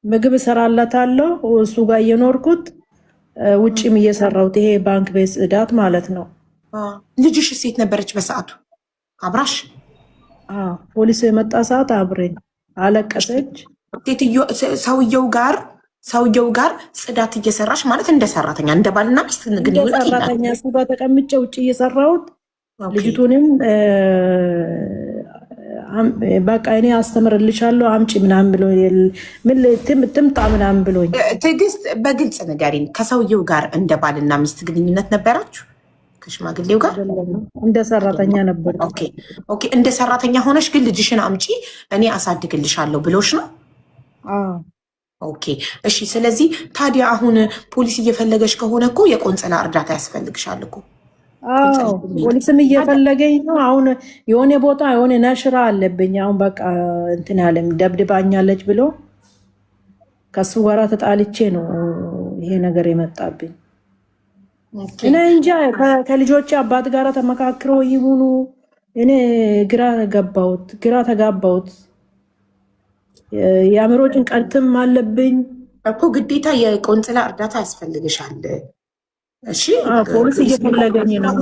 ምግብ እሰራለታለሁ እሱ ጋር እየኖርኩት ውጭም እየሰራሁት ይሄ ባንክ ቤት ጽዳት ማለት ነው። ልጅሽ ሴት ነበረች በሰዓቱ አብራሽ? ፖሊስ የመጣ ሰዓት አብሬን አለቀሰች። ሰውየው ጋር ጽዳት እየሰራሽ ማለት እንደ ሰራተኛ እንደ ባልና ሚስት ግንኙነት ሰራተኛ እሱ ጋር ተቀምጬ ውጭ እየሰራሁት ልጅቱንም በቃ እኔ አስተምርልሻለሁ አምጪ ምናምን ብሎ ትምጣ ምናምን ብሎኝ። ትዕግስት በግልጽ ንገሪኝ፣ ከሰውየው ጋር እንደ ባልና ሚስት ግንኙነት ነበራችሁ? ከሽማግሌው ጋር እንደ ሰራተኛ ነበር። ኦኬ እንደ ሰራተኛ ሆነሽ ግን ልጅሽን አምጪ እኔ አሳድግልሻለሁ ብሎሽ ነው? ኦኬ እሺ። ስለዚህ ታዲያ አሁን ፖሊስ እየፈለገሽ ከሆነ እኮ የቆንጽላ እርዳታ ያስፈልግሻል እኮ። ፖሊስም እየፈለገኝ ነው። አሁን የሆነ ቦታ የሆነ ነሽራ አለብኝ። አሁን በቃ እንትን ያለም ደብድባኛለች ብሎ ከሱ ጋራ ተጣልቼ ነው ይሄ ነገር የመጣብኝ። እኔ እንጃ ከልጆች አባት ጋር ተመካክሮ ይሁኑ እኔ ግራ ተጋባሁት። የአእምሮ ጭንቀትም አለብኝ እኮ። ግዴታ የቆንጽላ እርዳታ ያስፈልግሻል። እሺ ፖሊስ እየፈለገኝ ነው።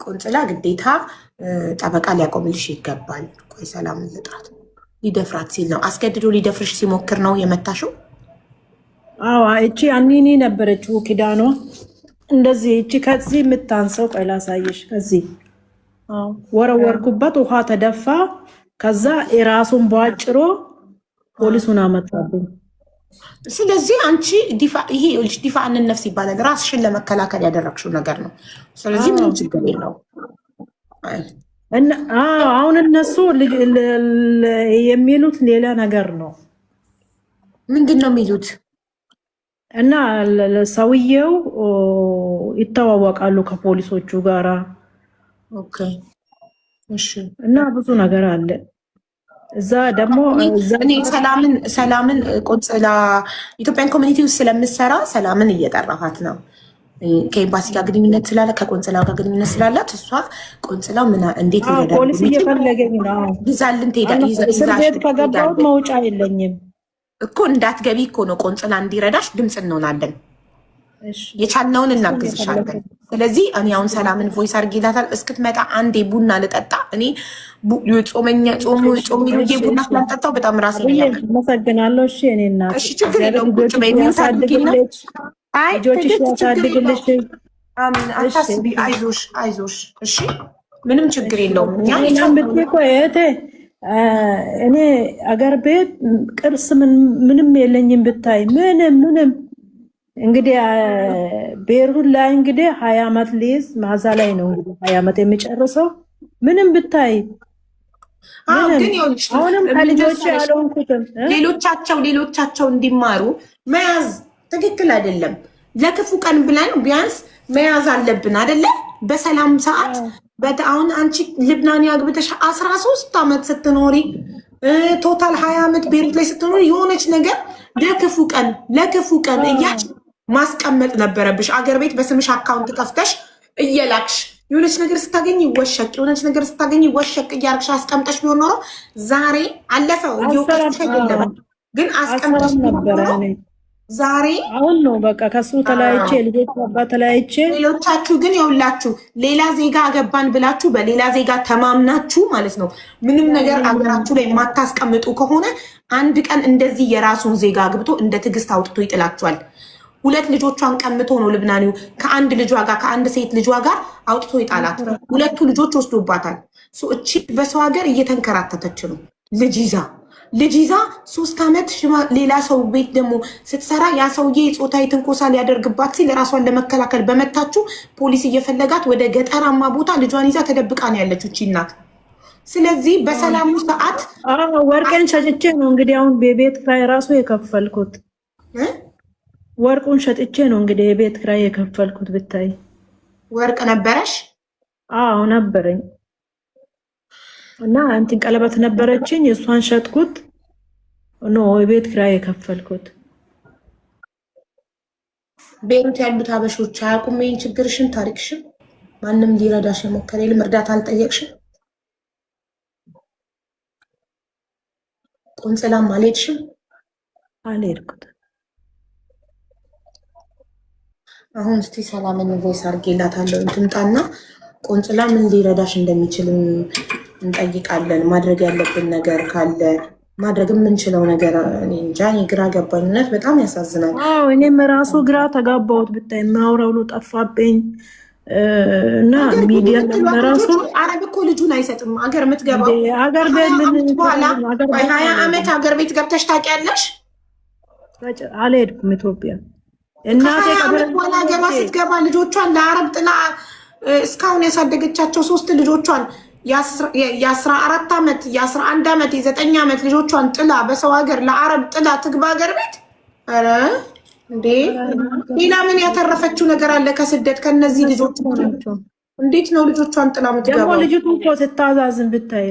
ቆንጽላ ግዴታ ጠበቃ ሊያቆምልሽ ይገባል። ቆይ ሰላም ልጥራት። ሊደፍራት ሲል ነው አስገድዶ ሊደፍርሽ ሲሞክር ነው የመታሽው? እቺ አኒኒ ነበረችው ኪዳኗ እንደዚህ እቺ ከዚህ የምታንሰው ቆይ ላሳየሽ። ከዚህ ወረወርኩበት፣ ውሃ ተደፋ። ከዛ የራሱን በአጭሮ ፖሊሱን አመጣብኝ። ስለዚህ አንቺ ይሄ ዲፋዕን ነፍስ ይባላል። ራስሽን ለመከላከል ያደረግሽው ነገር ነው። ስለዚህ ምንም ችግር የለው። አሁን እነሱ የሚሉት ሌላ ነገር ነው። ምንድን ነው የሚሉት? እና ሰውየው ይተዋወቃሉ ከፖሊሶቹ ጋራ። እና ብዙ ነገር አለ እዛ ደግሞ እኔ ሰላምን ቆንጽላ ኢትዮጵያን ኮሚኒቲ ውስጥ ስለምሰራ ሰላምን እየጠራኋት ነው። ከኤምባሲ ጋር ግንኙነት ስላለ ከቆንጽላ ጋር ግንኙነት ስላላት እሷ ቆንጽላው እንዴት ይረዳል ፖሊስ እየፈለገኝ ነው። ይዛልን እስር ቤት ከገባሁት መውጫ የለኝም እኮ። እንዳትገቢ እኮ ነው ቆንጽላ እንዲረዳሽ ድምፅ እንሆናለን። የቻልነውን እናግዝሻለን። ስለዚህ እኔ አሁን ሰላምን ቮይስ አድርጌላታል። እስክትመጣ አንዴ ቡና ልጠጣ። እኔ ጾም ቡና ስላልጠጣው በጣም ራሴ መሰግናለሁ። እሺ እኔ እናት እሺ፣ ችግር የለውም። ቁጭ በይ። ልጆችሽ ያሳድግልሽ። አታስቢ፣ አይዞሽ። እሺ ምንም ችግር የለውም። እኔ አገር ቤት ቅርስ ምንም የለኝም ብታይ፣ ምንም እንግዲህ ቤሩት ላይ እንግዲህ 20 ዓመት ሊይዝ ማዛ ላይ ነው እንግዲህ 20 ዓመት የሚጨርሰው። ምንም ብታይ አሁንም ከልጆች ያለውንኩትም ሌሎቻቸው እንዲማሩ መያዝ ትክክል አይደለም። ለክፉ ቀን ብለን ቢያንስ መያዝ አለብን አይደለ? በሰላም ሰዓት አሁን አንቺ ልብናን ያግብተሽ 13 ዓመት ስትኖሪ ቶታል 20 ዓመት ቤሩት ላይ ስትኖሪ የሆነች ነገር ለክፉ ቀን እያች ማስቀመጥ ነበረብሽ። አገር ቤት በስምሽ አካውንት ከፍተሽ እየላክሽ የሆነች ነገር ስታገኝ ይወሸቅ እያርግሽ አስቀምጠሽ ቢሆን ኖሮ ዛሬ አለፈው እየወቀሽ አይደለም፣ ግን አስቀምጠሽ ነበረ። ዛሬ አሁን ነው በቃ ከሱ ተለያይቼ ልጆች አባት ተለያይቼ። ሌሎቻችሁ ግን የውላችሁ ሌላ ዜጋ አገባን ብላችሁ በሌላ ዜጋ ተማምናችሁ ማለት ነው ምንም ነገር አገራችሁ ላይ የማታስቀምጡ ከሆነ አንድ ቀን እንደዚህ የራሱን ዜጋ አግብቶ እንደ ትዕግስት አውጥቶ ይጥላችኋል። 2 ልጆቿን ቀምቶ ነው ልብናኒው ከአንድ ልጇ ጋር ከአንድ ሴት ልጇ ጋር አውጥቶ ይጣላት። 2 ልጆች ወስዶባታል። እቺ በሰው ሀገር እየተንከራተተች ነው ልጅ ይዛ 3 ዓመት ሌላ ሰው ቤት ደግሞ ስትሰራ ያ ሰውዬ ጾታዊ ትንኮሳ ሊያደርግባት ሲል ራሷን ለመከላከል በመታችሁ ፖሊስ እየፈለጋት ወደ ገጠራማ ቦታ ልጇን ይዛ ተደብቃ ነው ያለችው እቺ እናት። ስለዚህ በሰላሙ ሰዓት ወርቄን ሸጭቼ ነው እንግዲህ አሁን ቤት ኪራይ ራሱ የከፈልኩት። ወርቁን ሸጥቼ ነው እንግዲህ የቤት ኪራይ የከፈልኩት። ብታይ ወርቅ ነበረሽ? አዎ ነበረኝ። እና እንትን ቀለበት ነበረችኝ፣ እሷን ሸጥኩት ነው የቤት ኪራይ የከፈልኩት። ቤት ያሉት አበሾች አያውቁም ይሄን ችግርሽን፣ ታሪክሽን። ማንም ሊረዳሽ የሞከረ የለም። እርዳታ አልጠየቅሽም? ቆንጽላም አልሄድሽም? አልሄድኩት። አሁን እስቲ ሰላምን ቮይስ አድርጌላታለሁ። ትምጣና ቆንጽላ ምን ሊረዳሽ እንደሚችልም እንጠይቃለን። ማድረግ ያለብን ነገር ካለ ማድረግ የምንችለው ነገር እኔ እንጃ። ግራ ገባኝነት በጣም ያሳዝናል። እኔም ራሱ ግራ ተጋባሁት። ብታይ የማውራው ሁሉ ጠፋብኝ እና ሚዲያ ራሱ አረብ እኮ ልጁን አይሰጥም። አገር የምትገባው አገር ቤት በኋላ 20 ዓመት አገር ቤት ገብተሽ ታውቂያለሽ? አልሄድኩም ኢትዮጵያ። እናቴ በኋላ ሀገሯ ስትገባ ልጆቿን ለአረብ ጥላ እስካሁን ያሳደገቻቸው 3 ልጆቿን የ14 ዓመት የ11 ዓመት የ9 ዓመት ልጆቿን ጥላ በሰው ሀገር ለአረብ ጥላ ትግባ ሀገር ቤት? ኧረ እንዴ! ሌላ ምን ያተረፈችው ነገር አለ ከስደት? ከነዚህ ልጆች እንዴት ነው ልጆቿን ጥላ ምትገባው? ደግሞ ልጅቱ እኮ ስታዛዝን ብታይ፣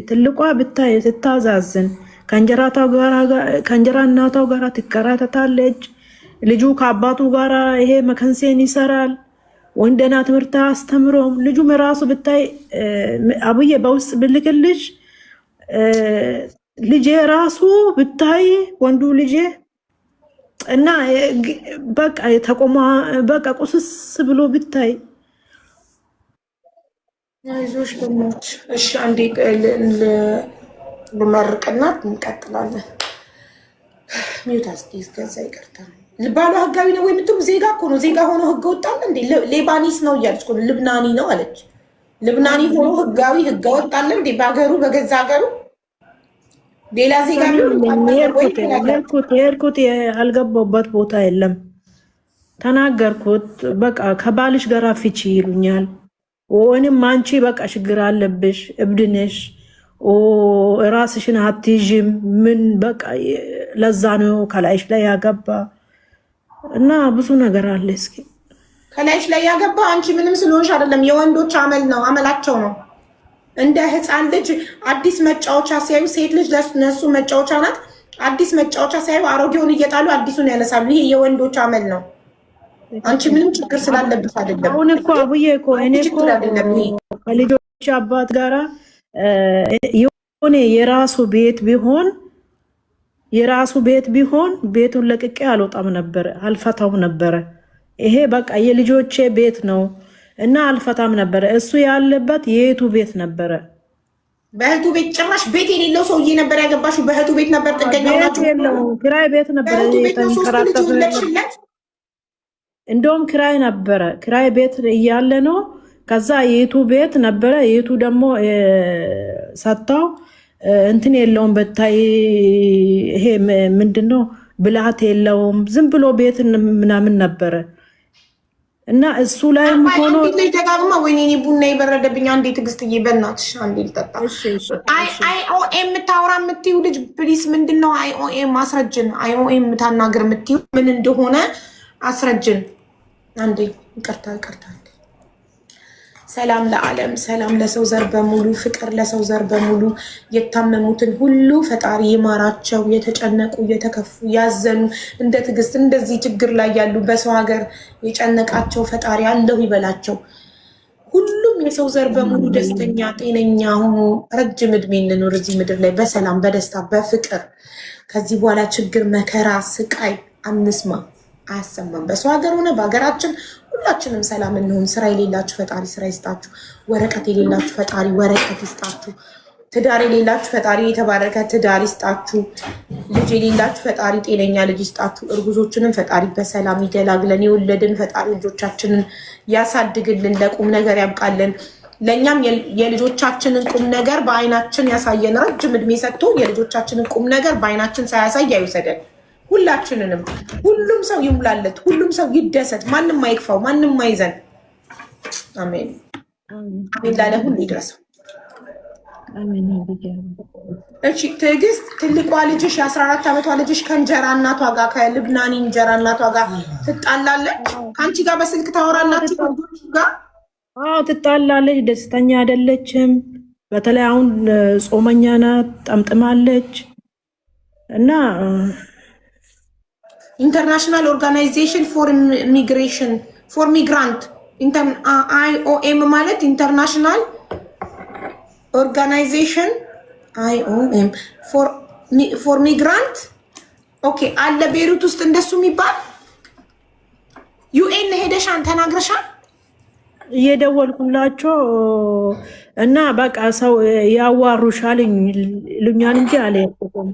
ትልቋ ብታይ ስታዛዝን ከእንጀራ እናቷ ጋር ትከራተታለች። ልጁ ከአባቱ ጋር ይሄ መከንሴን ይሰራል። ወንደና ትምህርት አስተምሮም ልጁም ራሱ ብታይ አብዬ በውስጥ ብልክልሽ ልጄ ራሱ ብታይ ወንዱ ልጄ እና በቃ ተቆማ በቃ ቁስስ ብሎ ብታይ። አይዞሽ በሞች። እሺ አንዴ ልመርቅና እንቀጥላለን። ሚውት አስዲስ ገዛ ይቀርታል። ባሏ ህጋዊ ነው ወይ የምትሉ ዜጋ እኮ ነው። ዜጋ ሆኖ ህገ ወጣለ እንዴ? ሌባኒስ ነው እያለች እኮ ልብናኒ ነው አለች። ልብናኒ ሆኖ ህጋዊ ህገ ወጣለ እንዴ? በሀገሩ በገዛ ሀገሩ ሌላ ዜጋ ሄድኩት ያልገባሁበት ቦታ የለም። ተናገርኩት። በቃ ከባልሽ ጋር ፍቺ ይሉኛል። ወይንም አንቺ በቃ ችግር አለብሽ፣ እብድነሽ፣ ራስሽን አትይዥም። ምን በቃ ለዛ ነው ከላይሽ ላይ ያገባ እና ብዙ ነገር አለ። እስኪ ከላይሽ ላይ ያገባ አንቺ ምንም ስለሆንሽ አይደለም። የወንዶች አመል ነው፣ አመላቸው ነው። እንደ ህፃን ልጅ አዲስ መጫወቻ ሲያዩ፣ ሴት ልጅ ለነሱ መጫወቻ ናት። አዲስ መጫወቻ ሲያዩ አሮጌውን እየጣሉ አዲሱን ያነሳሉ። ይሄ የወንዶች አመል ነው። አንቺ ምንም ችግር ስላለብሽ አይደለም። አሁን እኮ አቡዬ እኮ እኔ እኮ ከልጆች አባት ጋራ የሆነ የራሱ ቤት ቢሆን ቤቱን ለቅቄ አልወጣም ነበረ፣ አልፈታውም ነበረ። ይሄ በቃ የልጆቼ ቤት ነው እና አልፈታም ነበረ። እሱ ያለበት የእህቱ ቤት ነበረ። በእህቱ ቤት ጭራሽ ቤት የሌለው ሰውዬ ነበር ያገባሽው። በእህቱ ቤት ነበር ጥገኛ ናቸው። ኪራይ ቤት ነበረ። እንደውም ኪራይ ነበረ። ኪራይ ቤት እያለ ነው። ከዛ የእህቱ ቤት ነበረ። የእህቱ ደግሞ ሰጥታው እንትን የለውም በታይ። ይሄ ምንድነው ብልሃት የለውም። ዝም ብሎ ቤት ምናምን ነበረ እና እሱ ላይም ሆኖ ደጋግማ ወይኔ ቡና የበረደብኝ። አንዴ ትዕግስትዬ በእናትሽ አንዴ ልጠጣ። አይኦኤም ታውራ የምትይው ልጅ ፕሊስ፣ ምንድነው አይኦኤም? አስረጅን። አይኦኤም ታናግር የምትይው ምን እንደሆነ አስረጅን አንዴ። ይቅርታ። ሰላም ለዓለም፣ ሰላም ለሰው ዘር በሙሉ፣ ፍቅር ለሰው ዘር በሙሉ። የታመሙትን ሁሉ ፈጣሪ ይማራቸው። የተጨነቁ፣ የተከፉ፣ ያዘኑ እንደ ትዕግስት እንደዚህ ችግር ላይ ያሉ በሰው ሀገር የጨነቃቸው ፈጣሪ አለሁ ይበላቸው። ሁሉም የሰው ዘር በሙሉ ደስተኛ፣ ጤነኛ ሆኖ ረጅም እድሜ እንኖር እዚህ ምድር ላይ በሰላም በደስታ በፍቅር። ከዚህ በኋላ ችግር፣ መከራ፣ ስቃይ አንስማ፣ አያሰማም። በሰው ሀገር ሆነ በሀገራችን ሁላችንም ሰላም እንሆን። ስራ የሌላችሁ ፈጣሪ ስራ ይስጣችሁ። ወረቀት የሌላችሁ ፈጣሪ ወረቀት ይስጣችሁ። ትዳር የሌላችሁ ፈጣሪ የተባረከ ትዳር ይስጣችሁ። ልጅ የሌላችሁ ፈጣሪ ጤነኛ ልጅ ይስጣችሁ። እርጉዞችንም ፈጣሪ በሰላም ይገላግለን። የወለድን ፈጣሪ ልጆቻችንን ያሳድግልን፣ ለቁም ነገር ያብቃልን። ለእኛም የልጆቻችንን ቁም ነገር በአይናችን ያሳየን። ረጅም እድሜ ሰጥቶ የልጆቻችንን ቁም ነገር በአይናችን ሳያሳይ አይውሰደን። ሁላችንንም ሁሉም ሰው ይሙላለት፣ ሁሉም ሰው ይደሰት፣ ማንም አይክፋው፣ ማንም አይዘን። አሜን አሜን። ላለ ሁሉ ይድረሰው። እሺ ትዕግስት፣ ትልቋ ልጅሽ የ14 ዓመቷ ልጅሽ ከእንጀራ እናቷ ጋር ከልብናኒ እንጀራ እናቷ ጋር ትጣላለች። ከአንቺ ጋር በስልክ ታወራላችሁ ልጆች ጋር? አዎ ትጣላለች። ደስተኛ አይደለችም። በተለይ አሁን ጾመኛ ናት፣ ጠምጥማለች እና ኢንተርናሽናል ኦርጋናይዜሽን ፎር ሚግሬሽን ፎር ሚግራንት አይኦኤም ማለት ኢንተርናሽናል ኦርጋናይዜሽን አይኦኤም ፎር ሚግራንት ኦኬ አለ ቤሩት ውስጥ እንደሱ የሚባል ዩኤን ሄደሻን ተናግረሻል? እየደወልኩላቸው እና በቃ ሰው ያዋሩሻል ይሉኛል እንጂ አልሄድኩም።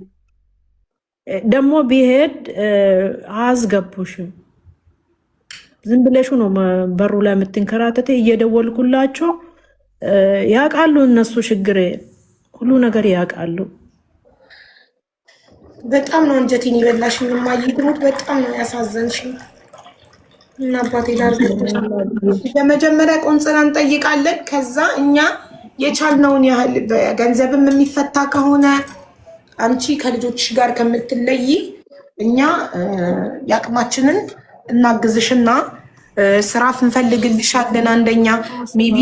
ደግሞ ቢሄድ አያስገቡሽም። ዝም ብለሽ ነው በሩ ላይ የምትንከራተተ። እየደወልኩላቸው ያውቃሉ እነሱ ችግር ሁሉ ነገር ያውቃሉ። በጣም ነው እንጀቴን የበላሽኝ ማይድሙት። በጣም ነው ያሳዘንሽኝ። እና አባቴ በመጀመሪያ ቆንጽላ እንጠይቃለን። ከዛ እኛ የቻልነውን ያህል ገንዘብም የሚፈታ ከሆነ አንቺ ከልጆችሽ ጋር ከምትለይ እኛ የአቅማችንን እናግዝሽና ስራ እንፈልግልሻለን። አንደኛ ሜቢ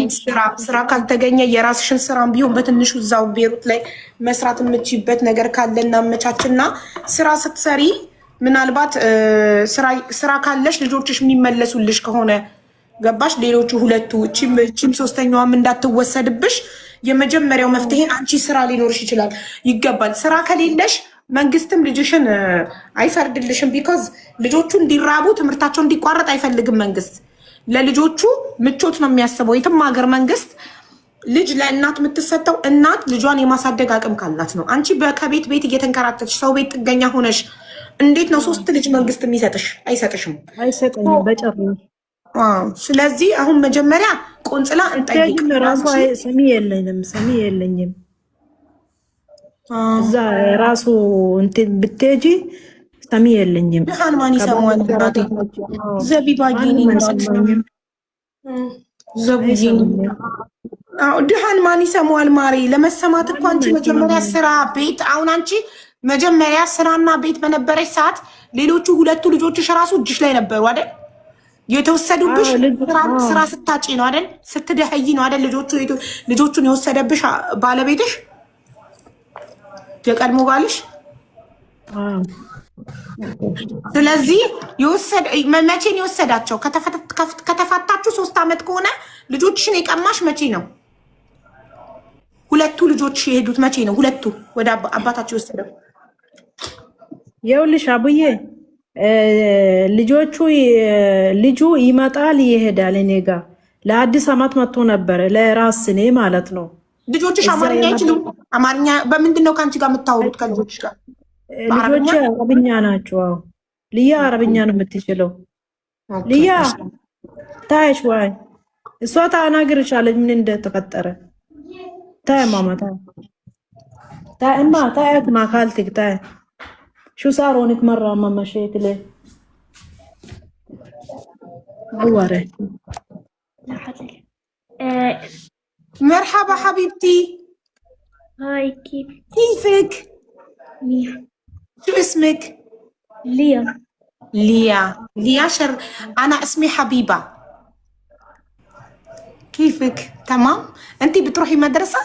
ስራ ካልተገኘ የራስሽን ስራም ቢሆን በትንሹ እዛው ቤሩት ላይ መስራት የምችይበት ነገር ካለ እናመቻችና ስራ ስትሰሪ ምናልባት ስራ ካለሽ ልጆችሽ የሚመለሱልሽ ከሆነ ገባሽ? ሌሎቹ ሁለቱ እቺም ሶስተኛዋም እንዳትወሰድብሽ የመጀመሪያው መፍትሄ አንቺ ስራ ሊኖርሽ ይችላል ይገባል። ስራ ከሌለሽ መንግስትም ልጅሽን አይፈርድልሽም። ቢኮዝ ልጆቹ እንዲራቡ ትምህርታቸው እንዲቋረጥ አይፈልግም መንግስት። ለልጆቹ ምቾት ነው የሚያስበው። የትም ሀገር መንግስት ልጅ ለእናት የምትሰጠው እናት ልጇን የማሳደግ አቅም ካላት ነው። አንቺ ከቤት ቤት እየተንከራተች ሰው ቤት ጥገኛ ሆነሽ እንዴት ነው 3 ልጅ መንግስት የሚሰጥሽ? አይሰጥሽም። አይሰጠኝም በጨርሽ። ስለዚህ አሁን መጀመሪያ ቆንጽላ እንጠይቅ። ራሱ ሰሚ የለኝም እዛ ራሱ እንትን ብትሄጂ ሰሚ የለኝም። ድሃን ማን ይሰማዋል? ድሃን ማን ይሰማዋል? ማሬ ለመሰማት እኮ አንቺ መጀመሪያ ስራ ቤት። አሁን አንቺ መጀመሪያ ስራና ቤት በነበረች ሰዓት ሌሎቹ ሁለቱ ልጆችሽ ራሱ እጅሽ ላይ ነበሩ አይደል? የተወሰዱብሽ ስራ ስታጪ ነው አይደል? ስትደህይ ነው አይደል? ልጆቹን የወሰደብሽ ባለቤትሽ የቀድሞ ባልሽ። ስለዚህ መቼ ነው የወሰዳቸው? ከተፋታችሁ 3 ዓመት ከሆነ ልጆችሽን የቀማሽ መቼ ነው? ሁለቱ ልጆች የሄዱት መቼ ነው? ሁለቱ ወደ አባታቸው የወሰደው? ይኸውልሽ አቡዬ ልጁ ይመጣል ይሄዳል። እኔ ጋ ለአዲስ ዓመት መጥቶ ነበረ ለራስ እኔ ማለት ነው። ልጆችሽ አማርኛ አይችሉም? አማርኛ በምንድን ነው ከአንቺ ጋር የምታወሩት ከልጆችሽ ጋር? ልጆች አረብኛ ናቸው። ልያ አረብኛ ነው የምትችለው። ልያ ታይሽ ዋይ እሷ ታናግርሻለች ምን እንደተፈጠረ። ታይ ማማ ታይ እማ ታይት ማካልትክ ታይ شو صار هونك مرة ما مشيت ليه؟ عوري. مرحبا حبيبتي. هاي كيفك؟ منيح. شو اسمك؟ ليا. ليا أنا اسمي حبيبة. كيفك؟ تمام؟ أنتي بتروحي مدرسة؟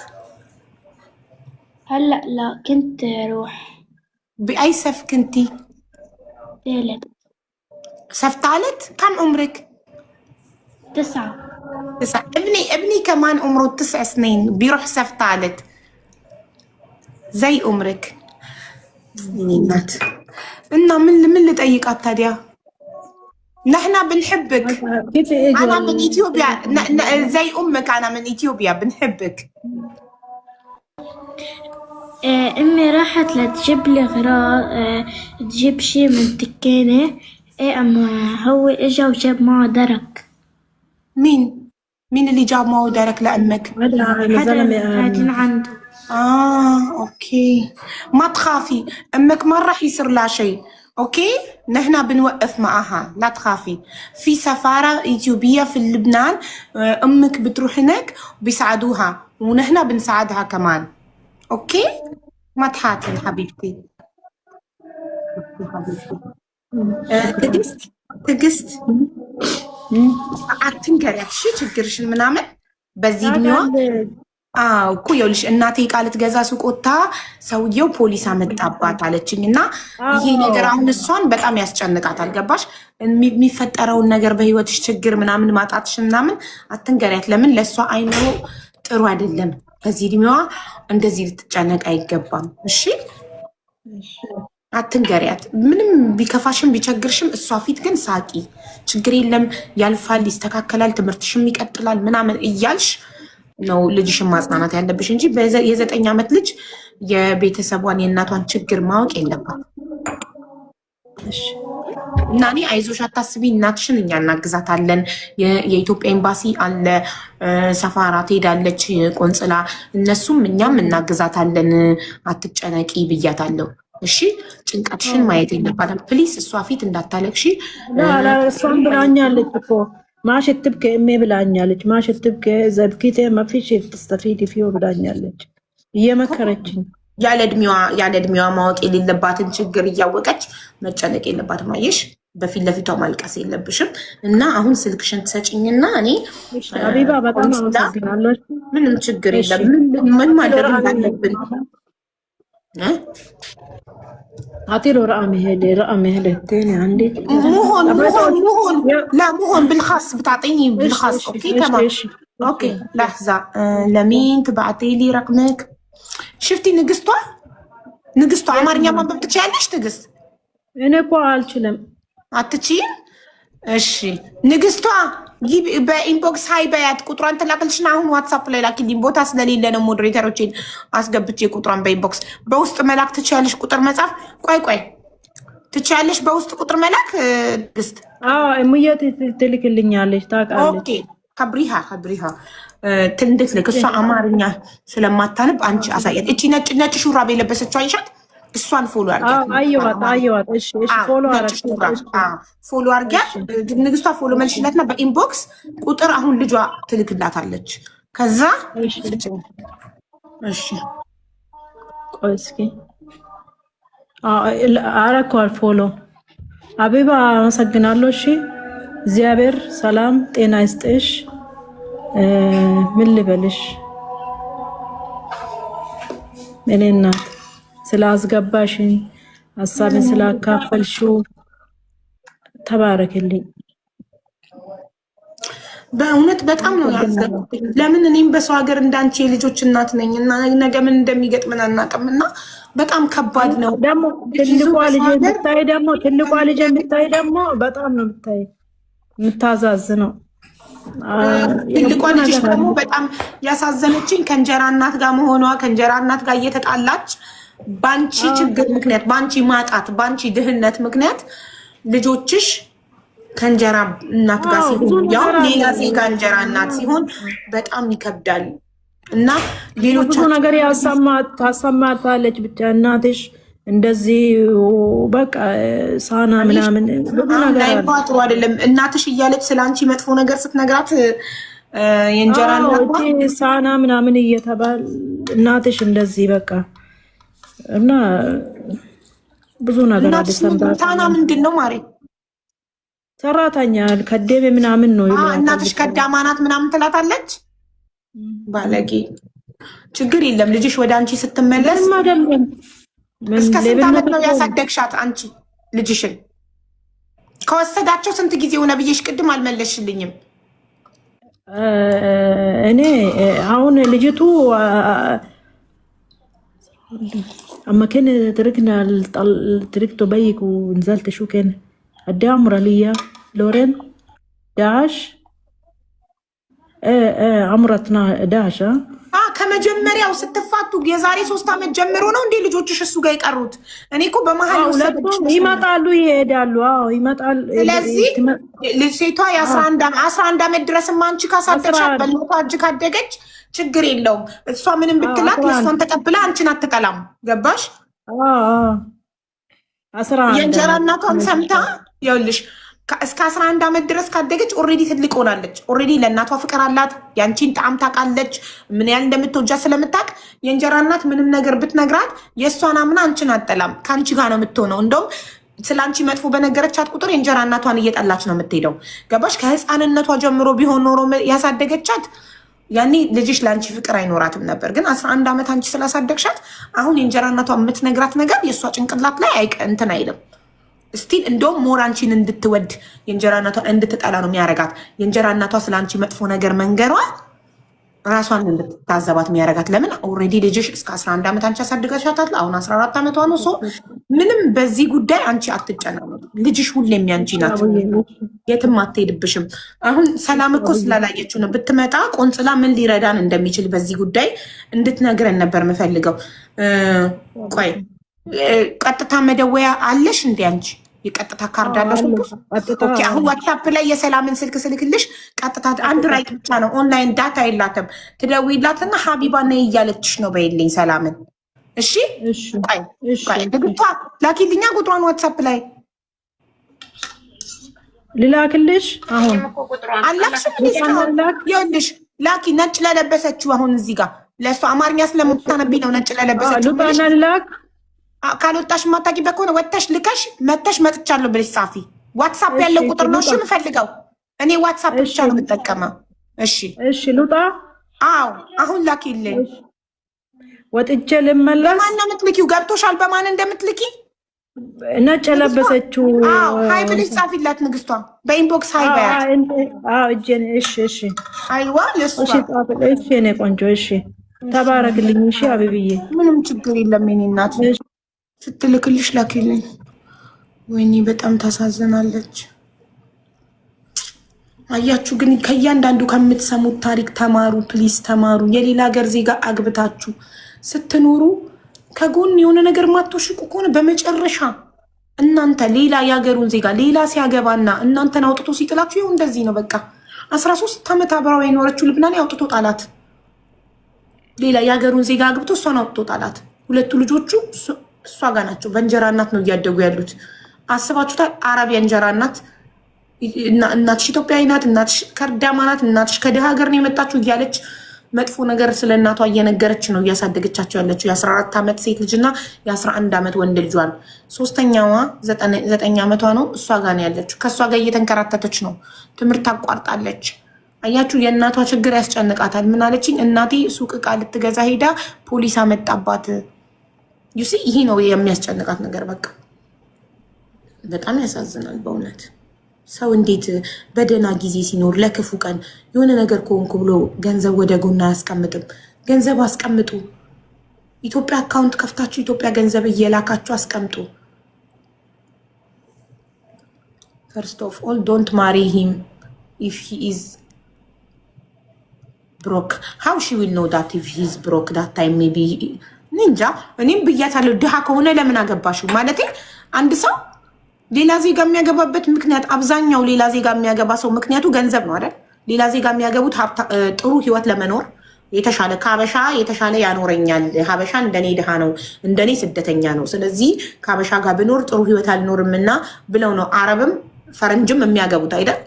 هلا لا كنت اروح. بأي صف كنتي؟ ثالث. صف ثالث؟ كم عمرك؟ 9. ابني كمان عمره 9 سنين بيروح صف ثالث زي عمرك. سنينات. إنه من اللي طيقات تاديا؟ نحن بنحبك. أنا من إثيوبيا زي أمك. أنا من إثيوبيا بنحبك. امي راحت لتجيب لي غراء تجيب شي من دكانة. اما هو اجا وجاب معه درك. مين اللي جاب معه درك لأمك؟ حدا عنده. اوكي ما تخافي، امك ما راح يصير لها شيء. اوكي نحن بنوقف معها لا تخافي. في سفارة إثيوبية في لبنان امك بتروح هناك وبيساعدوها ونحن بنساعدها كمان. اوكي ما تحاتي حبيبتي. ትዕግስት አትንገሪያት እሺ ችግርሽን ምናምን በዚህ እድሜዋ። እኮ ይኸውልሽ እናቴ ዕቃ ልትገዛ ሱቅ ወጥታ ሰውየው ፖሊስ አመጣባት አለችኝ እና ይሄ ነገር አሁን እሷን በጣም ያስጨንቃታል። ገባሽ? የሚፈጠረውን ነገር በህይወትሽ ችግር ምናምን ማጣትሽ ምናምን አትንገሪያት። ለምን ለእሷ አይምሮ ጥሩ አይደለም። በዚህ እድሜዋ እንደዚህ ልትጨነቅ አይገባም። እሺ አትንገሪያት። ምንም ቢከፋሽም ቢቸግርሽም እሷ ፊት ግን ሳቂ። ችግር የለም ያልፋል፣ ይስተካከላል፣ ትምህርትሽም ይቀጥላል ምናምን እያልሽ ነው ልጅሽን ማጽናናት ያለብሽ እንጂ የ9 ዓመት ልጅ የቤተሰቧን የእናቷን ችግር ማወቅ የለባት። እና እኔ አይዞሽ አታስቢ፣ እናትሽን እኛ እናግዛታለን። የኢትዮጵያ ኤምባሲ አለ፣ ሰፋራ ትሄዳለች፣ ቆንጽላ፣ እነሱም እኛም እናግዛታለን፣ አትጨነቂ ብያታለሁ። እሺ ጭንቀትሽን ማየት የለባትም ፕሊስ። እሷ ፊት እንዳታለቅሺ። እሷን ብላኛለች እኮ ማሽትብ ከእሜ ብላኛለች። ማሽትብ ከዘብኪቴ መፊሽ ተስተፊድ ፊዮ ብላኛለች እየመከረችኝ። ያለ እድሜዋ ማወቅ የሌለባትን ችግር እያወቀች መጨነቅ የለባትም። አየሽ፣ በፊት ለፊቷ ማልቀስ የለብሽም። እና አሁን ስልክሽን ትሰጭኝና እኔ ሀቢባ በጣም አመሰግናለሁ። ምንም ችግር የለም። ምን ማድረግ እንዳለብን አጢሮ رقم الثاني عندي مهون بالخاص بتعطيني بالخاص. اوكي تمام اوكي لحظة لمين تبعتي لي رقمك؟ شفتي نقصته عمارኛ ማንበብ ትችያለሽ ትግስት? እኔ እኮ አልችልም። አትችይም? እሺ ንግስቷ በኢንቦክስ ሃይ በያት። ቁጥሯን ትላክልሽና አሁን ዋትሳፕ ላይ ላኪልኝ። ቦታ ስለሌለ ነው ሞዴሬተሮችን አስገብቼ ቁጥሯን በኢንቦክስ በውስጥ መላክ ትችያለሽ። ቁጥር መጻፍ ቆይ ትችያለሽ በውስጥ ቁጥር መላክ ግስት? አዎ እሙዬ ትልክልኛለች ታውቃለች። ኦኬ ከብሪሃ ትንድት ልክ እሷ አማርኛ ስለማታነብ አንቺ አሳያት። እቺ ነጭ ሹራብ የለበሰችው አይሻት? እሷን ፎሎ አርጊያት። አየዋት። እሺ ፎሎ አርጊያት። ንግስቷ ፎሎ መልሽላትና በኢንቦክስ ቁጥር አሁን ልጇ ትልክላታለች። ከዛ እሺ ቆይ እስኪ አረኳል ፎሎ። አቢባ አመሰግናለሁ። እሺ እግዚአብሔር ሰላም ጤና ይስጥሽ። ምን ልበልሽ እኔ እናት ስላስገባሽኝ ሀሳብን ስላካፈልሽው ተባረክልኝ። በእውነት በጣም ነው ያዘንኩት። ለምን እኔም በሰው ሀገር እንዳንቺ የልጆች እናት ነኝ እና ነገ ምን እንደሚገጥመን አናውቅም እና በጣም ከባድ ነው። ደግሞ ትልቋ ልጅ የምታይ ደግሞ በጣም ነው የምታዛዝነው። ትልቋ ልጅሽ ደግሞ በጣም ያሳዘነችኝ ከእንጀራ እናት ጋር መሆኗ፣ ከእንጀራ እናት ጋር እየተጣላች ባንቺ ችግር ምክንያት፣ ባንቺ ማጣት፣ ባንቺ ድህነት ምክንያት ልጆችሽ ከእንጀራ እናት ጋር ሲሆን ያው ሌላ ዜጋ እንጀራ እናት ሲሆን በጣም ይከብዳል እና ሌሎች ነገር ታሰማታለች። ብቻ እናትሽ እንደዚህ በቃ ሳና ምናምን ብዙ ነገር ጥሩ አይደለም። እናትሽ እያለች ስለአንቺ መጥፎ ነገር ስትነግራት የእንጀራ እናት ሳና ምናምን እየተባል እናትሽ እንደዚህ በቃ እና ብዙ ነገር አዲስ ሳና ምንድን ነው ማሪ? ሰራተኛ ከደም ምናምን ነው ይላል። እናትሽ ከዳማ ናት ምናምን ትላታለች። ባለጌ። ችግር የለም ልጅሽ ወደ አንቺ ስትመለስ እስከ ስንት ዓመት ነው ያሳደግሻት አንቺ ልጅሽን? ከወሰዳቸው ስንት ጊዜ ሆነ ብዬሽ ቅድም አልመለስሽልኝም። እኔ አሁን ልጅቱ اما كان تركته بيك ونزلت شو كان قد ايه عمرها ليا لورين 11 عمرها 11 ከመጀመሪያው ስትፋቱ የዛሬ 3 ዓመት ጀምሮ ነው እንዴ ልጆችሽ እሱ ጋር የቀሩት? እኔ እኮ በመሃል ይመጣሉ ይሄዳሉ። ይመጣል። ስለዚህ ሴቷ የ11 ዓመት ድረስማ አንቺ ካሳደግሻት በልሞቷ እጅ ካደገች ችግር የለውም። እሷ ምንም ብትላት የእሷን ተቀብላ አንቺን አትጠላም። ገባሽ? የእንጀራ እናቷን ሰምታ ይኸውልሽ እስከ 11 ዓመት ድረስ ካደገች ኦልሬዲ ትልቅ ሆናለች። ኦልሬዲ ለእናቷ ፍቅር አላት። ያንቺን ጣዕም ታውቃለች። ምን ያህል እንደምትወጃት ስለምታውቅ የእንጀራ እናት ምንም ነገር ብትነግራት የእሷን አምና አንቺን አጠላም። ከአንቺ ጋር ነው የምትሆነው። እንደውም ስለ አንቺ መጥፎ በነገረቻት ቁጥር የእንጀራ እናቷን እየጠላች ነው የምትሄደው። ገባሽ? ከህፃንነቷ ጀምሮ ቢሆን ኖሮ ያሳደገቻት ያኔ ልጅሽ ለአንቺ ፍቅር አይኖራትም ነበር። ግን 11 ዓመት አንቺ ስላሳደግሻት አሁን የእንጀራ እናቷ የምትነግራት ነገር የእሷ ጭንቅላት ላይ እንትን አይልም። ስቲል እንደውም ሞር አንቺን እንድትወድ የእንጀራ እናቷ እንድትጠላ ነው የሚያረጋት። የእንጀራ እናቷ ስለ አንቺ መጥፎ ነገር መንገሯ ራሷን እንድትታዘባት የሚያደርጋት ለምን ኦልሬዲ ልጅሽ እስከ 11 ዓመት አንቺ አሳድገሻታል። አሁን 14 ዓመቷ ነው። ሰው ምንም በዚህ ጉዳይ አንቺ አትጨናነቂ። ልጅሽ ሁሌም ያንቺ ናት፣ የትም አትሄድብሽም። አሁን ሰላም እኮ ስላላየችው ነው ብትመጣ ቆንጽላ ምን ሊረዳን እንደሚችል በዚህ ጉዳይ እንድትነግረን ነበር የምፈልገው። ቆይ ቀጥታ መደወያ አለሽ እንዴ አንቺ? የቀጥታ ካርድ አለሽ? ኦኬ። አሁን ዋትስአፕ ላይ የሰላምን ስልክ ስልክልሽ ቀጥታ አንድ ራይት ብቻ ነው፣ ኦንላይን ዳታ የላትም። ትደውይላትና ሀቢባ ነይ እያለችሽ ነው በይልኝ ሰላምን። እሺ ልግቷ ላኪልኛ ቁጥሯን ዋትስአፕ ላይ ልላክልሽ። አሁን አላክሽ ይኸውልሽ ላኪ። ነጭ ለለበሰችው አሁን እዚህ ጋር ለእሱ አማርኛ ስለምታነብኝ ነው ነጭ ለለበሰችው። ላክ ካልወጣሽ ማታቂበት ከሆነ ወጥተሽ ልከሽ መተሽ መጥቻለሁ ብለሽ ጻፊ። ዋትሳፕ ያለው ቁጥር ነው እሺ የምፈልገው እኔ ዋትሳፕ ብቻ ነው የምጠቀመው። እሺ ልውጣ? አዎ አሁን ላኪልኝ። ወጥቼ ልመለስ። ማን ነው የምትልኪው? ገብቶሻል በማን እንደምትልኪ? ነጭ ለበሰችው። አዎ ሃይ ብለሽ ጻፊላት ንግስቷ በኢንቦክስ ሃይ በያት። አዎ እጄን እሺ አይዋ ለሱ እሺ እኔ ቆንጆ እሺ ተባረክልኝ። እሺ አብብዬ ምንም ችግር የለም የኔ እናት። ስትልክልሽ ላኪልኝ። ወይኔ በጣም ታሳዝናለች። አያችሁ ግን ከእያንዳንዱ ከምትሰሙት ታሪክ ተማሩ፣ ፕሊስ ተማሩ። የሌላ ሀገር ዜጋ አግብታችሁ ስትኖሩ ከጎን የሆነ ነገር ማትወሽቁ ከሆነ በመጨረሻ እናንተ ሌላ የሀገሩን ዜጋ ሌላ ሲያገባና እናንተን አውጥቶ ሲጥላችሁ ይኸው እንደዚህ ነው። በቃ 13 ዓመት አብራው የኖረችው ልብናን አውጥቶ ጣላት። ሌላ የሀገሩን ዜጋ አግብቶ እሷን አውጥቶ ጣላት። ሁለቱ ልጆቹ እሷ ጋር ናቸው። በእንጀራ እናት ነው እያደጉ ያሉት። አስባችሁታል? አረብ የእንጀራ እናት። እናትሽ ኢትዮጵያዊ ናት፣ እናትሽ ከርዳማ ናት፣ እናትሽ ከድሃ ሀገር ነው የመጣችሁ እያለች መጥፎ ነገር ስለ እናቷ እየነገረች ነው እያሳደገቻቸው ያለችው። የ14 ዓመት ሴት ልጅና የ11 ዓመት ወንድ ልጇን። ሶስተኛዋ 9 ዓመቷ ነው። እሷ ጋር ነው ያለችው። ከእሷ ጋር እየተንከራተተች ነው። ትምህርት አቋርጣለች። አያችሁ የእናቷ ችግር ያስጨንቃታል። ምን አለችኝ እናቴ ሱቅ ዕቃ ልትገዛ ሄዳ ፖሊስ አመጣባት። ዩሲ ይሄ ነው የሚያስጨንቃት ነገር። በቃ በጣም ያሳዝናል በእውነት። ሰው እንዴት በደህና ጊዜ ሲኖር ለክፉ ቀን የሆነ ነገር ከሆንኩ ብሎ ገንዘብ ወደ ጎን አያስቀምጥም? ገንዘብ አስቀምጡ። ኢትዮጵያ አካውንት ከፍታችሁ ኢትዮጵያ ገንዘብ እየላካችሁ አስቀምጡ። ፈርስት ኦፍ ኦል ዶንት ማሪ ሂም ኢፍ ሂ ኢዝ ብሮክ ሃው ሺ ዊል ኖ ዳት ኢፍ ሂ ኢዝ ብሮክ ዳት ታይም ሜቢ እንጃ። እኔም ብያታለሁ ድሃ ከሆነ ለምን አገባሽው ማለት አንድ ሰው ሌላ ዜጋ የሚያገባበት ምክንያት አብዛኛው ሌላ ዜጋ የሚያገባ ሰው ምክንያቱ ገንዘብ ነው አይደል? ሌላ ዜጋ የሚያገቡት ጥሩ ህይወት ለመኖር የተሻለ ከሀበሻ የተሻለ ያኖረኛል፣ ሀበሻ እንደኔ ድሃ ነው፣ እንደኔ ስደተኛ ነው፣ ስለዚህ ከሀበሻ ጋር ብኖር ጥሩ ህይወት አልኖርም እና ብለው ነው አረብም ፈረንጅም የሚያገቡት አይደል?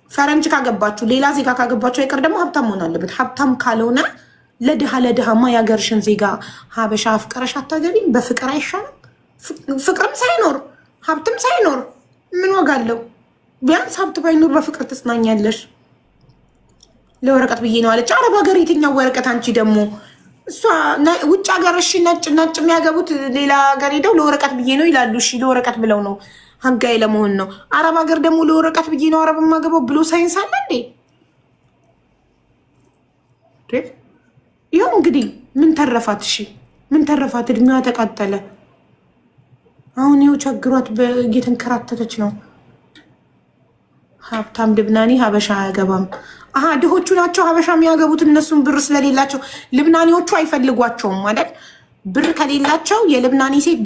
ፈረንጅ ካገባችሁ ሌላ ዜጋ ካገባችሁ አይቀር ደግሞ ሀብታም መሆን አለበት። ሀብታም ካልሆነ ለድሃማ የሀገርሽን ዜጋ ሀበሻ አፍቅረሽ አታገቢም? በፍቅር አይሻልም? ፍቅርም ሳይኖር ሀብትም ሳይኖር ምን ዋጋ አለው? ቢያንስ ሀብት ባይኖር በፍቅር ትጽናኛለሽ። ለወረቀት ብዬ ነው አለች። አረብ ሀገር የትኛው ወረቀት? አንቺ ደግሞ እሷ ውጭ ሀገር እሺ ነጭ የሚያገቡት ሌላ ሀገር ሄደው ለወረቀት ብዬ ነው ይላሉ። እሺ ለወረቀት ብለው ነው ህጋዊ ለመሆን ነው። አረብ ሀገር ደግሞ ለወረቀት ብዬ ነው አረብ የማገባው ብሎ ሳይንስ አለ እንዴ? ይኸው እንግዲህ ምን ተረፋት? እሺ ምን ተረፋት? እድሜዋ ተቃጠለ። አሁን ይኸው ቸግሯት እየተንከራተተች ነው። ሀብታም ልብናኒ ሀበሻ አያገባም። ድሆቹ ናቸው ሀበሻ የሚያገቡት እነሱም ብር ስለሌላቸው። ልብናኒዎቹ አይፈልጓቸውም ማለት ብር ከሌላቸው የልብናኒ ሴት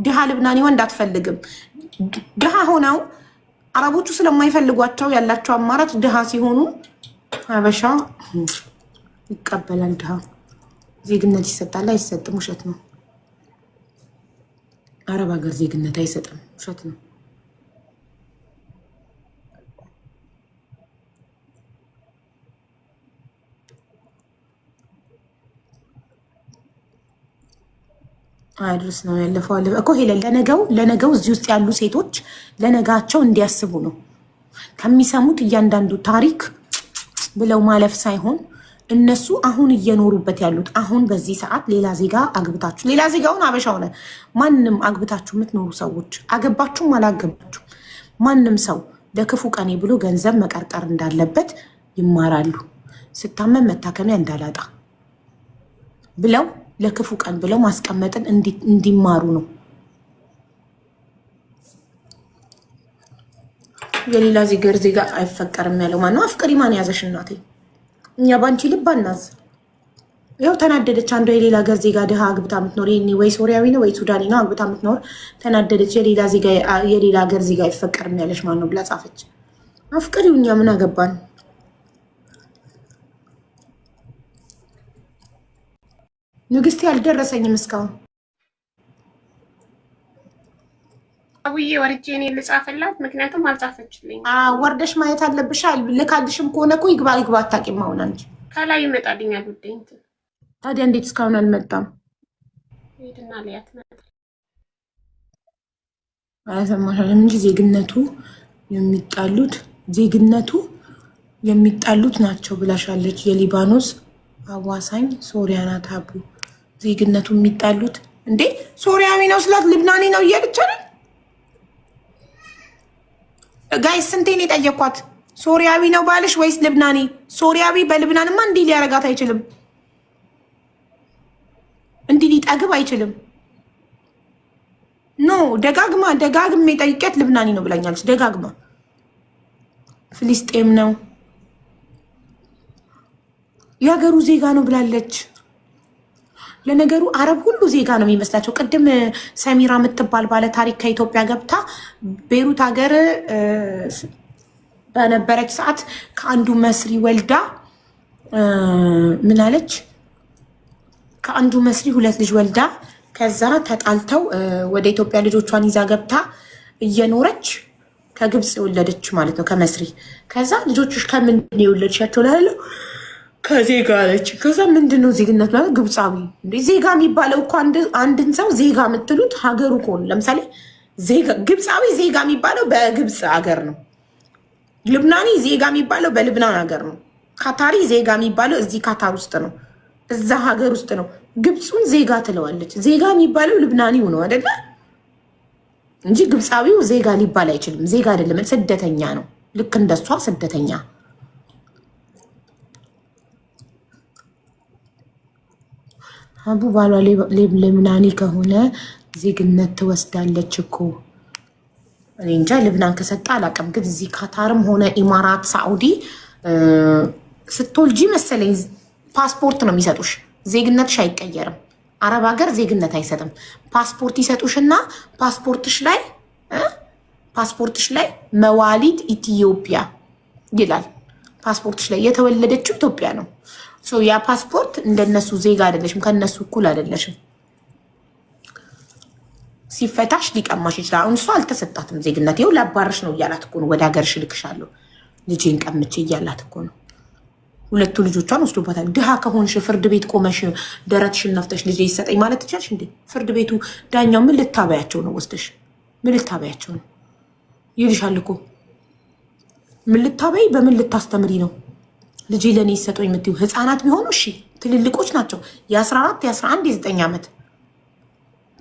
ድሃ ልብናኒ ወንድ አትፈልግም። ድሃ ሆነው አረቦቹ ስለማይፈልጓቸው ያላቸው አማራጭ ድሃ ሲሆኑ ሀበሻ ይቀበላል። ድሃ ዜግነት ይሰጣል አይሰጥም? ውሸት ነው። አረብ ሀገር ዜግነት አይሰጥም። ውሸት ነው። አይድረስ ነው ያለፈው አለ እኮ ሄለን። ለነገው እዚህ ውስጥ ያሉ ሴቶች ለነጋቸው እንዲያስቡ ነው ከሚሰሙት እያንዳንዱ ታሪክ ብለው ማለፍ ሳይሆን እነሱ አሁን እየኖሩበት ያሉት አሁን በዚህ ሰዓት ሌላ ዜጋ አግብታችሁ ሌላ ዜጋውን አበሻ ሆነ ማንም አግብታችሁ የምትኖሩ ሰዎች አገባችሁም አላገባችሁ ማንም ሰው ለክፉ ቀኔ ብሎ ገንዘብ መቀርቀር እንዳለበት ይማራሉ። ስታመም መታከሚያ እንዳላጣ ብለው ለክፉ ቀን ብለው ማስቀመጥን እንዲማሩ ነው። የሌላ ዜገር ዜጋ አይፈቀርም ያለው ማነው? አፍቅሪ ማን ያዘሽ እናቴ? እኛ ባንቺ ልብ አናዝ። ያው ተናደደች። አንዷ የሌላ ሀገር ዜጋ ድሃ አግብታ የምትኖር ወይ ሶሪያዊ ነው ወይ ሱዳኒ ነው አግብታ የምትኖር ተናደደች። የሌላ ሀገር ዜጋ አይፈቀርም ያለሽ ማን ነው ብላ ጻፈች። አፍቅሪው፣ እኛ ምን አገባን? ንግስቴ አልደረሰኝም እስካሁን። አውዬ ወርጄ እኔ ልጻፍላት፣ ምክንያቱም አልጻፈችልኝ። ወርደሽ ማየት አለብሽ። ልካልሽም ከሆነ እኮ ይግባ አታውቂም። አሁን አንቺ ከላይ ይመጣልኛል ውዴ። እንትን ታዲያ እንዴት እስካሁን አልመጣም? ሄድና ሊያት መጣ። አያሰማሽም እንጂ ዜግነቱ የሚጣሉት ናቸው ብላሻለች። የሊባኖስ አዋሳኝ ሶሪያ ናት። አቡ ዜግነቱ የሚጣሉት እንዴ? ሶሪያዊ ነው ስላት ልብናኒ ነው እያለች አይደል? ጋይስ ስንቴን የጠየኳት ሶሪያዊ ነው ባልሽ ወይስ ልብናኒ? ሶሪያዊ በልብናንማ እንዲህ ሊያረጋት አይችልም። እንዲህ ሊጠግብ አይችልም። ኖ ደጋግሜ ጠይቄያት ልብናኒ ነው ብላኛለች። ደጋግማ ፍልስጤም ነው የሀገሩ ዜጋ ነው ብላለች። ለነገሩ አረብ ሁሉ ዜጋ ነው የሚመስላቸው። ቅድም ሰሚራ የምትባል ባለ ታሪክ ከኢትዮጵያ ገብታ ቤሩት ሀገር በነበረች ሰዓት ከአንዱ መስሪ ወልዳ ምን አለች? ከአንዱ መስሪ 2 ልጅ ወልዳ ከዛ ተጣልተው ወደ ኢትዮጵያ ልጆቿን ይዛ ገብታ እየኖረች ከግብፅ የወለደች ማለት ነው፣ ከመስሪ። ከዛ ልጆችሽ ከምንድን ነው የወለድሻቸው ላለው ከዜጋ አለች። ከዛ ምንድነው ዜግነት ማለት? ግብፃዊ። ዜጋ የሚባለው እኮ አንድን ሰው ዜጋ የምትሉት ሀገሩ ከሆኑ ለምሳሌ ግብፃዊ ዜጋ የሚባለው በግብፅ ሀገር ነው። ልብናኒ ዜጋ የሚባለው በልብናን ሀገር ነው። ካታሪ ዜጋ የሚባለው እዚህ ካታር ውስጥ ነው፣ እዛ ሀገር ውስጥ ነው። ግብፁን ዜጋ ትለዋለች። ዜጋ የሚባለው ልብናኒው ነው አይደለ እንጂ ግብፃዊው ዜጋ ሊባል አይችልም። ዜጋ አይደለም፣ ስደተኛ ነው። ልክ እንደሷ ስደተኛ። አቡ ባሏ ልብናኒ ከሆነ ዜግነት ትወስዳለች እኮ። እኔ እንጃ ልብናን ከሰጠ አላውቅም፣ ግን እዚህ ካታርም ሆነ ኢማራት፣ ሳዑዲ ስትወልጂ መሰለኝ ፓስፖርት ነው የሚሰጡሽ። ዜግነትሽ አይቀየርም። አረብ ሀገር ዜግነት አይሰጥም። ፓስፖርት ይሰጡሽና ፓስፖርትሽ ላይ መዋሊድ ኢትዮጵያ ይላል። ፓስፖርትሽ ላይ የተወለደችው ኢትዮጵያ ነው። ያ ፓስፖርት እንደነሱ ዜጋ አይደለሽም፣ ከነሱ እኩል አይደለሽም። ሲፈታሽ ሊቀማሽ ይችላል። አሁን እሷ አልተሰጣትም ዜግነት። ይኸው ላባርሽ ነው እያላት እኮ ነው። ወደ ሀገርሽ እልክሻለሁ ልጄን ቀምቼ እያላት እኮ ነው። 2 ልጆቿን ወስዶባታል። ድሃ ከሆንሽ ፍርድ ቤት ቆመሽ ደረትሽን ነፍተሽ ልጄ ይሰጠኝ ማለት ትችያለሽ እንዴ? ፍርድ ቤቱ ዳኛው ምን ልታበያቸው ነው? ወስደሽ ምን ልታበያቸው ነው ይልሻል እኮ። ምን ልታበይ፣ በምን ልታስተምሪ ነው? ልጄ ለእኔ ይሰጠኝ የምትይው ህፃናት ቢሆኑ እሺ፣ ትልልቆች ናቸው። የ14 የ11 የ9 ዓመት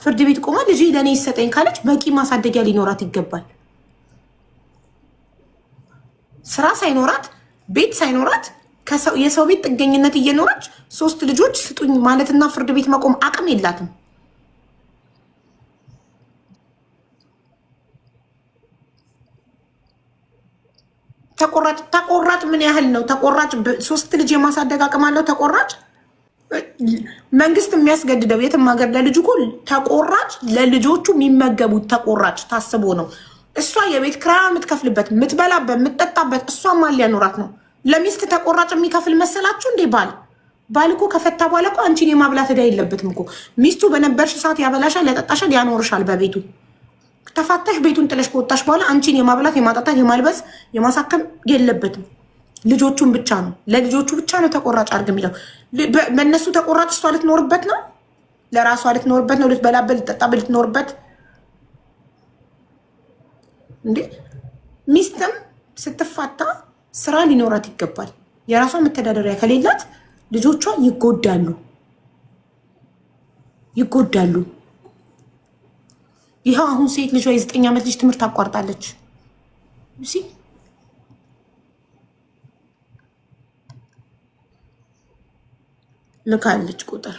ፍርድ ቤት ቆማ ልጄ ለእኔ ይሰጠኝ ካለች በቂ ማሳደጊያ ሊኖራት ይገባል። ስራ ሳይኖራት ቤት ሳይኖራት የሰው ቤት ጥገኝነት እየኖረች 3 ልጆች ስጡኝ ማለትና ፍርድ ቤት መቆም አቅም የላትም። ተቆራጭ ምን ያህል ነው? ተቆራጭ 3 ልጅ የማሳደግ አቅም አለው። ተቆራጭ መንግስት የሚያስገድደው የትም ሀገር ለልጁ እኮ ተቆራጭ ለልጆቹ የሚመገቡት ተቆራጭ ታስቦ ነው። እሷ የቤት ኪራይ የምትከፍልበት፣ የምትበላበት፣ የምትጠጣበት እሷ ማን ሊያኖራት ነው? ለሚስት ተቆራጭ የሚከፍል መሰላችሁ እንዴ? ባል እኮ ከፈታ በኋላ እኮ አንቺን የማብላት ዕዳ የለበትም እኮ። ሚስቱ በነበርሽ ሰዓት ያበላሻል፣ ያጠጣሻል፣ ያኖርሻል በቤቱ። ተፋታሽ ቤቱን ጥለሽ ከወጣሽ በኋላ አንቺን የማብላት፣ የማጠጣት፣ የማልበስ፣ የማሳከም የለበትም። ልጆቹን ብቻ ነው፣ ለልጆቹ ብቻ ነው ተቆራጭ አድርግ የሚለው። በእነሱ ተቆራጭ እሷ ልትኖርበት ነው፣ ለራሷ ልትኖርበት ነው፣ ልትበላበት፣ ልትጠጣበት፣ ልትኖርበት እንዴ። ሚስትም ስትፋታ ስራ ሊኖራት ይገባል። የራሷ መተዳደሪያ ከሌላት ልጆቿ ይጎዳሉ። ይኸው አሁን ሴት ልጇ የ9 ዓመት ልጅ ትምህርት አቋርጣለች። ልካለች ቁጥር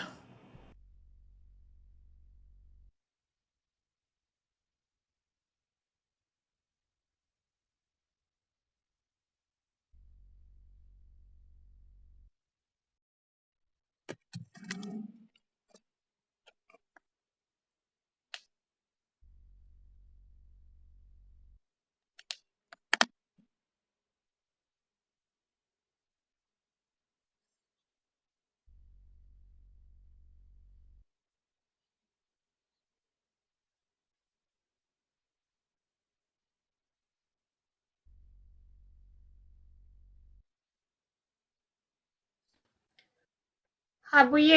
አቡዬ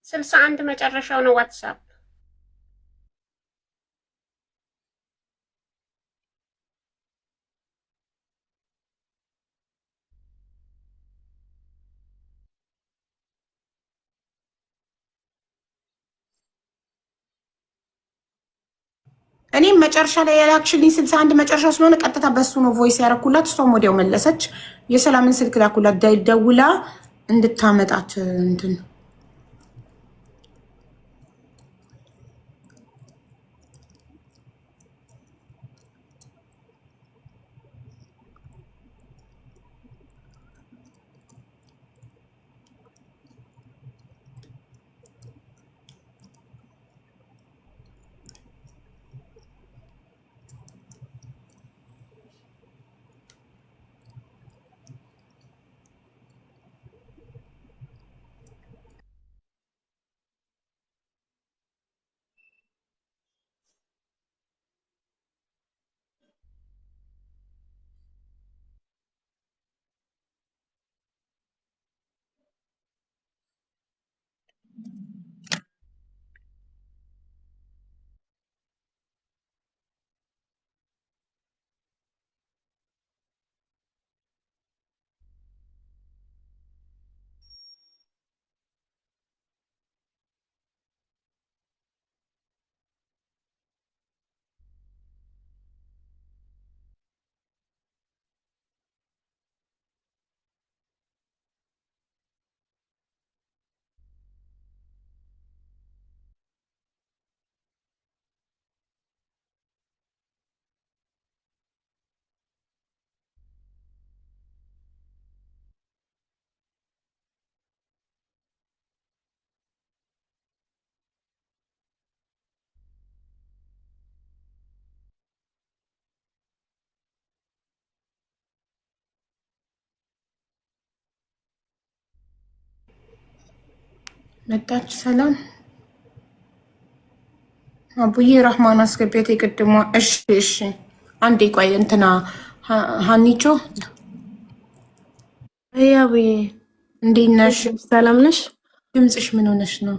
61 መጨረሻው ነው ዋትስአፕ። እኔም መጨረሻ ላይ ያላክሽልኝ 61 መጨረሻ ስለሆነ ቀጥታ በሱ ነው ቮይስ ያረኩላት። እሷም ወዲያው መለሰች። የሰላምን ስልክ ላኩላት ደውላ እንድታመጣት እንትን መጣች። ሰላም አቡዬ ረህማን አስገቢያት የቅድሟ። እሺ እሺ፣ አንዴ ቆይ እንትና ሀኒቾ አቡዬ እንዴት ነሽ? ሰላም ነሽ? ድምፅሽ ምን ሆነሽ ነው?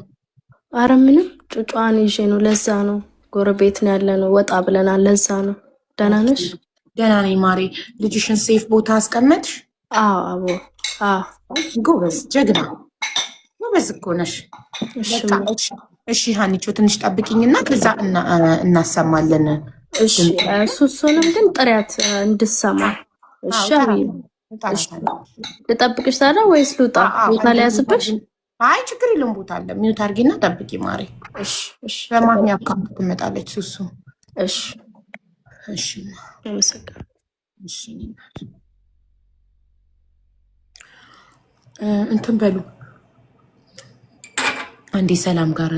አረ ምንም ጩጫን ይዤ ነው። ለዛ ነው ጎረቤት ነው ያለ ነው። ወጣ ብለናል። ለዛ ነው። ደህና ነሽ? ደህና ነኝ ማሬ። ልጅሽን ሴፍ ቦታ አስቀመጥሽ? አዎ አቦ። አዎ ጎበዝ፣ ጀግና ጎበዝ እኮ ነሽ። እሺ ሀኒቾ ትንሽ ጠብቂኝና ከዛ እናሰማለን። እሺ ሱሱንም ግን ጥሪያት እንድሰማ። እሺ አብዬ ልጠብቅሽ ታዲያ ወይስ ልውጣ? ቦታ ላይ ያዝብሽ? አይ ችግር የለውም፣ ቦታ አለ። ሚዩት አድርጊና ጠብቂ ማሬ። እሺ እሺ። በማን አካውንት ትመጣለች ሱሱ? እሺ እሺ አመሰግናለሁ። እሺ እንትን በሉ አንዴ ሰላም ጋር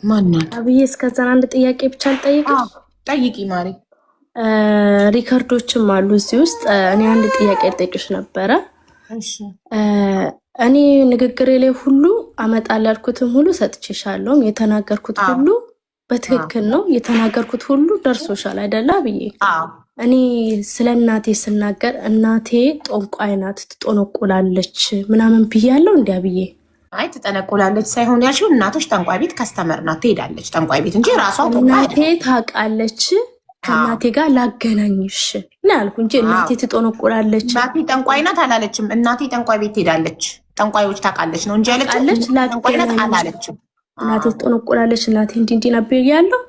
ማናት አብዬ እስከዛን አንድ ጥያቄ ብቻ ልጠይቅሽ? ጠይቂ ማሪ። ሪከርዶችም አሉ እዚህ ውስጥ። እኔ አንድ ጥያቄ ልጠይቅሽ ነበረ። እኔ ንግግሬ ላይ ሁሉ አመጣል ያልኩትም ሁሉ ሰጥቼሻለሁ። የተናገርኩት ሁሉ በትክክል ነው። የተናገርኩት ሁሉ ደርሶሻል አይደለ ብዬ? እኔ ስለ እናቴ ስናገር እናቴ ጠንቋይ ናት፣ ትጦነቁላለች ምናምን ብያለሁ እንዲያ ብዬ? አይ ትጠነቁላለች ሳይሆን ያልሽው እናቶች ጠንቋይ ቤት ከስተመር ናት፣ ትሄዳለች ጠንቋይ ቤት እንጂ ራሷ እናቴ ታውቃለች። ከእናቴ ጋር ላገናኝሽ ነው ያልኩ እንጂ እናቴ ትጦነቁላለች። እናቴ ጠንቋይ ናት አላለችም። እናቴ ጠንቋይ ቤት ትሄዳለች፣ ጠንቋዮች ታውቃለች ነው እንጂ ያለች ጠንቋይ ናት አላለችም። እናቴ ትጦነቁላለች፣ እናቴ እንዲህ እንዲህ ነበር ያለው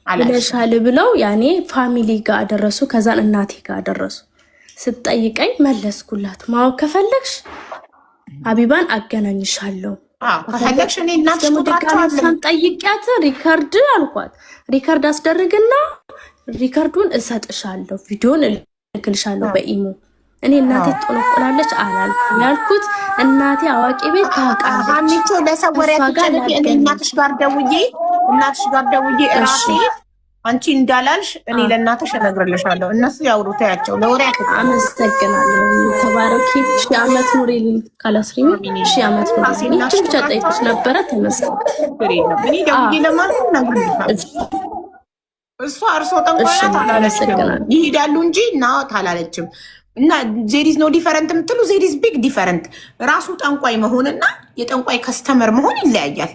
ብለሻል ብለው ያኔ ፋሚሊ ጋር አደረሱ። ከዛን እናቴ ጋር አደረሱ። ስትጠይቀኝ መለስኩላት። ማወቅ ከፈለግሽ ሀቢባን አገናኝሻለሁ ከፈለግሽ እኔ እናትሽ ቁጥራቸውን ጠይቂያት ሪከርድ አልኳት። ሪከርድ አስደርግና ሪከርዱን እሰጥሻለሁ፣ ቪዲዮን እልክልሻለሁ በኢሞ። እኔ እናቴ ጥኖቆላለች አላልኩም ያልኩት እናቴ አዋቂ ቤት ታውቃለች። አንቺ ለሰወሪያ ትጨነቂ እኔ እናትሽ ጋር ደውዬ ራሴ አንቺ እንዳላልሽ እኔ ለእናትሽ እነግርልሻለሁ። እነሱ ያውሩ ታያቸው ለወሬ አመሰግናለሁ። ተባረኪ። ሺህ ዓመት ኑሪልኝ። ካላስሪኝ ሺህ ዓመት ኑሪልኝ። እቺ ብቻ ጠይቅሽ ነበረ። ተመስገን። እኔ ደውዬ ለማለት እነግርልሻለሁ። እሷ እርሶ ጠንቋይናት አላለችም ይሄዳሉ እንጂ እናት አላለችም። እና ዜሪዝ ኖ ዲፈረንት የምትሉ ዜሪዝ ቢግ ዲፈረንት። ራሱ ጠንቋይ መሆንና የጠንቋይ ከስተመር መሆን ይለያያል።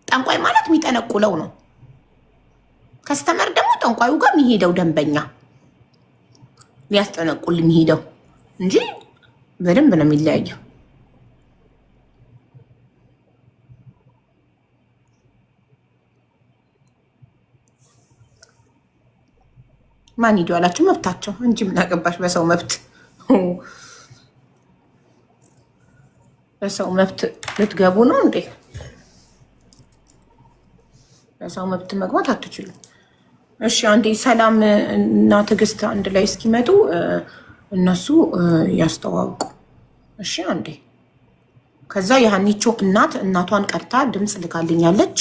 ጠንቋይ ማለት የሚጠነቁለው ነው። ከስተመር ደግሞ ጠንቋዩ ጋር የሚሄደው ደንበኛ ሊያስጠነቁል የሚሄደው እንጂ በደንብ ነው የሚለያየው። ማን ሂዱ አላችሁ? መብታቸው እንጂ ምን አገባሽ? በሰው መብት በሰው መብት ልትገቡ ነው እንዴ? በሰው መብት መግባት አትችሉም። እሺ አንዴ ሰላም እና ትዕግስት አንድ ላይ እስኪመጡ እነሱ ያስተዋውቁ። እሺ አንዴ ከዛ የሀኒቾ እናቷን ቀርታ ድምፅ ልካልኛለች።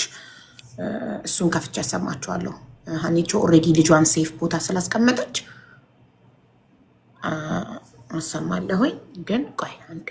እሱን ከፍቼ ያሰማችኋለሁ። ሀኒቾ ኦልሬዲ ልጇን ሴፍ ቦታ ስላስቀመጠች አሰማለሁኝ። ግን ቆይ አንዴ